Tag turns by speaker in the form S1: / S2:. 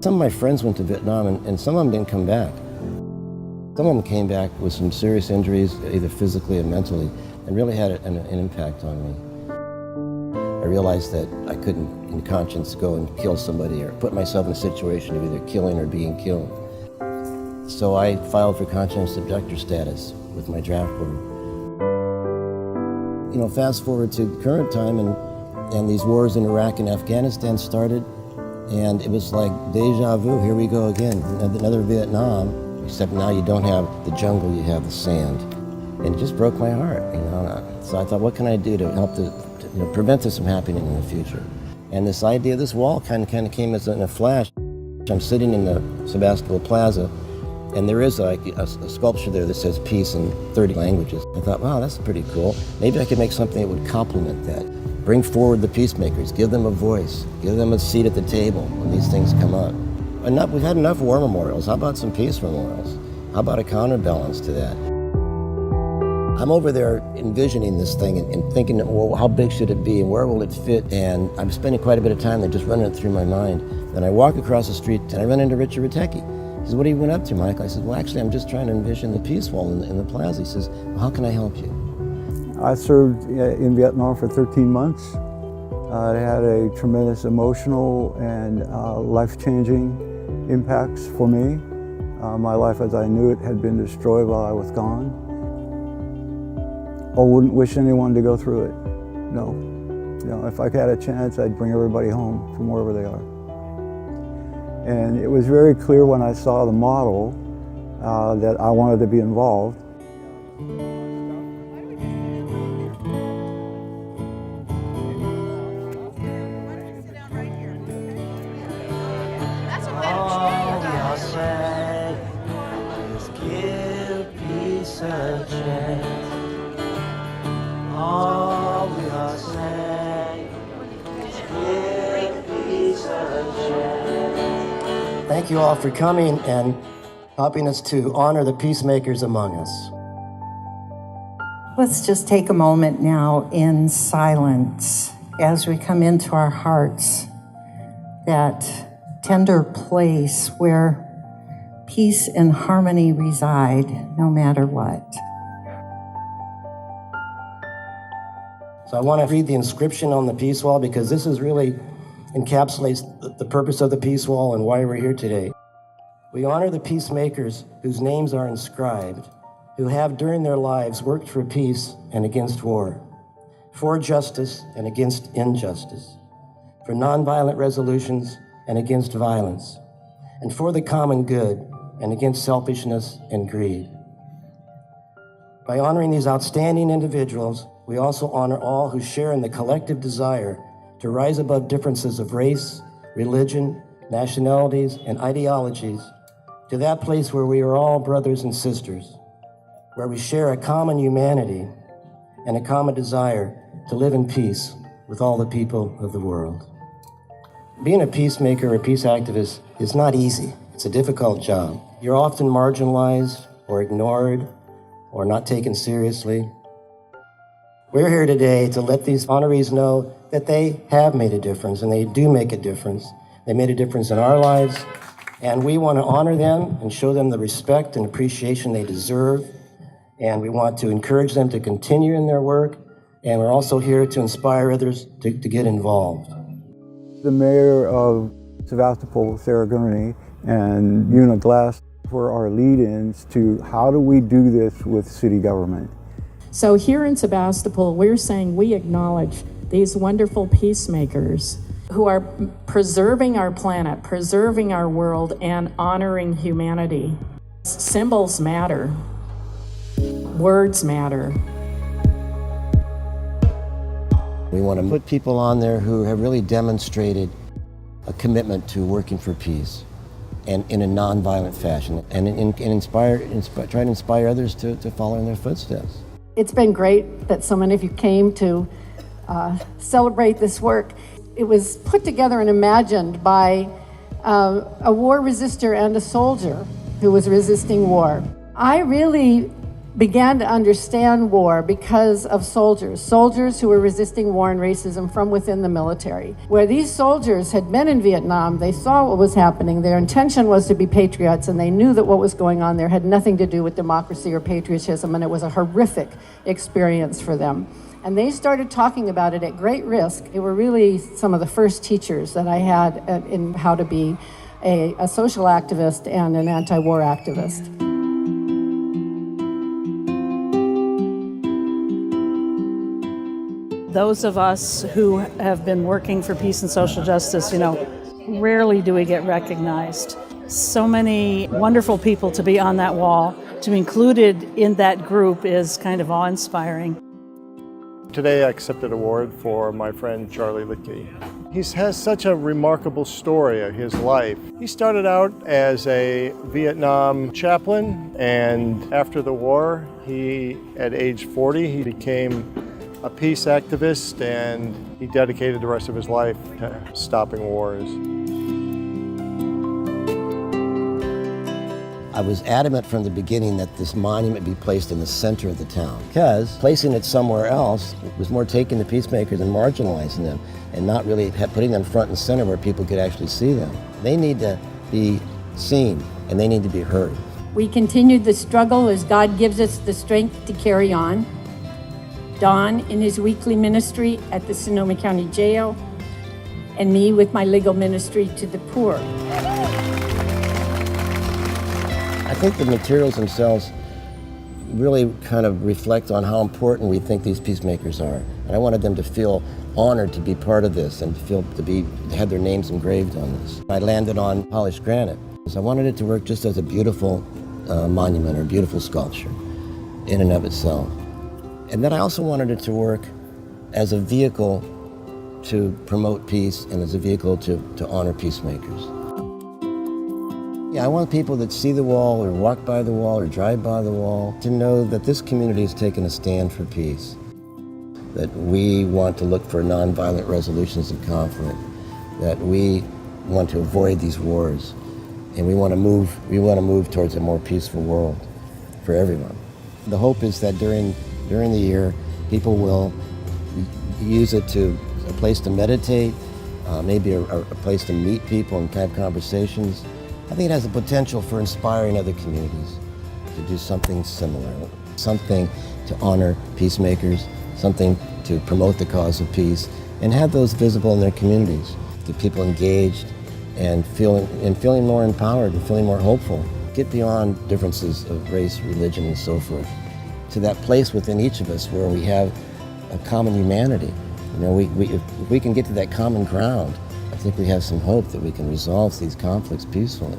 S1: Some of my friends went to Vietnam and some of them didn't come back. Some of them came back with some serious injuries, either physically or mentally, and really had an impact on me. I realized that I couldn't, in conscience, go and kill somebody or put myself in a situation of either killing or being killed. So I filed for conscientious objector status with my draft board. You know, fast forward to the current time, and these wars in Iraq and Afghanistan started, and it was like deja vu. Here we go again, another Vietnam, except now you don't have the jungle, you have the sand. And it just broke my heart, you know. So I thought, what can I do to help to prevent this from happening in the future? And this idea of this wall kind of came as in a flash. I'm sitting in the Sebastopol Plaza, and there is a sculpture there that says peace in 30 languages. I thought, wow, that's pretty cool. Maybe I could make something that would complement that. Bring forward the peacemakers, give them a voice, give them a seat at the table when these things come up. We've had enough war memorials. How about some peace memorials? How about a counterbalance to that? I'm over there envisioning this thing and thinking, well, how big should it be and where will it fit? And I'm spending quite a bit of time there just running it through my mind. Then I walk across the street and I run into Richard Ritecki. He says, what are you up to, Michael? I said, well, actually, I'm just trying to envision the peace wall in the plaza. He says, well, how can I help you?
S2: I served in Vietnam for 13 months. It had a tremendous emotional and life-changing impacts for me. My life as I knew it had been destroyed while I was gone. I wouldn't wish anyone to go through it, no. You know, if I had a chance, I'd bring everybody home from wherever they are. And it was very clear when I saw the model that I wanted to be involved.
S1: All we are saying is give peace a chance. Thank you all for coming and helping us to honor the peacemakers among us.
S3: Let's just take a moment now in silence as we come into our hearts, that tender place where peace and harmony reside no matter what.
S1: So I want to read the inscription on the peace wall because this is really encapsulates the purpose of the peace wall and why we're here today. We honor the peacemakers whose names are inscribed, who have during their lives worked for peace and against war, for justice and against injustice, for nonviolent resolutions and against violence, and for the common good and against selfishness and greed. By honoring these outstanding individuals, we also honor all who share in the collective desire to rise above differences of race, religion, nationalities, and ideologies to that place where we are all brothers and sisters, where we share a common humanity and a common desire to live in peace with all the people of the world. Being a peacemaker or peace activist is not easy. It's a difficult job. You're often marginalized or ignored or not taken seriously. We're here today to let these honorees know that they have made a difference, and they do make a difference. They made a difference in our lives, and we want to honor them and show them the respect and appreciation they deserve, and we want to encourage them to continue in their work, and we're also here to inspire others to get involved.
S2: The mayor of Sebastopol, Sarah Gurney, and Una Glass were our lead-ins to how do we do this with city government.
S4: So here in Sebastopol, we're saying we acknowledge these wonderful peacemakers who are preserving our planet, preserving our world, and honoring humanity. Symbols matter. Words matter.
S1: We want to put people on there who have really demonstrated a commitment to working for peace and in a nonviolent fashion, and try to inspire others to follow in their footsteps.
S5: It's been great that so many of you came to celebrate this work. It was put together and imagined by a war resistor and a soldier who was resisting war. I really began to understand war because of soldiers who were resisting war and racism from within the military. Where these soldiers had been in Vietnam, they saw what was happening, their intention was to be patriots, and they knew that what was going on there had nothing to do with democracy or patriotism, and it was a horrific experience for them. And they started talking about it at great risk. They were really some of the first teachers that I had in how to be a social activist and an anti-war activist.
S6: Those of us who have been working for peace and social justice, rarely do we get recognized. So many wonderful people to be on that wall, to be included in that group is kind of awe-inspiring.
S7: Today I accepted an award for my friend Charlie Litkey. He has such a remarkable story of his life. He started out as a Vietnam chaplain, and after the war, at age 40, he became a peace activist, and he dedicated the rest of his life to stopping wars.
S1: I was adamant from the beginning that this monument be placed in the center of the town, because placing it somewhere else was more taking the peacemakers and marginalizing them, and not really putting them front and center where people could actually see them. They need to be seen, and they need to be heard.
S8: We continued the struggle as God gives us the strength to carry on. Don in his weekly ministry at the Sonoma County Jail, and me with my legal ministry to the poor.
S1: I think the materials themselves really kind of reflect on how important we think these peacemakers are. And I wanted them to feel honored to be part of this and feel to have their names engraved on this. I landed on polished granite. I wanted it to work just as a beautiful monument or beautiful sculpture in and of itself. And then I also wanted it to work as a vehicle to promote peace and as a vehicle to honor peacemakers. Yeah, I want people that see the wall or walk by the wall or drive by the wall to know that this community has taken a stand for peace, that we want to look for nonviolent resolutions of conflict, that we want to avoid these wars, and we want to move towards a more peaceful world for everyone. The hope is that during the year, people will use it to a place to meditate, maybe a place to meet people and have conversations. I think it has the potential for inspiring other communities to do something similar, something to honor peacemakers, something to promote the cause of peace, and have those visible in their communities, get people engaged and feeling more empowered and feeling more hopeful. Get beyond differences of race, religion, and so forth, to that place within each of us where we have a common humanity. If we can get to that common ground, I think we have some hope that we can resolve these conflicts peacefully.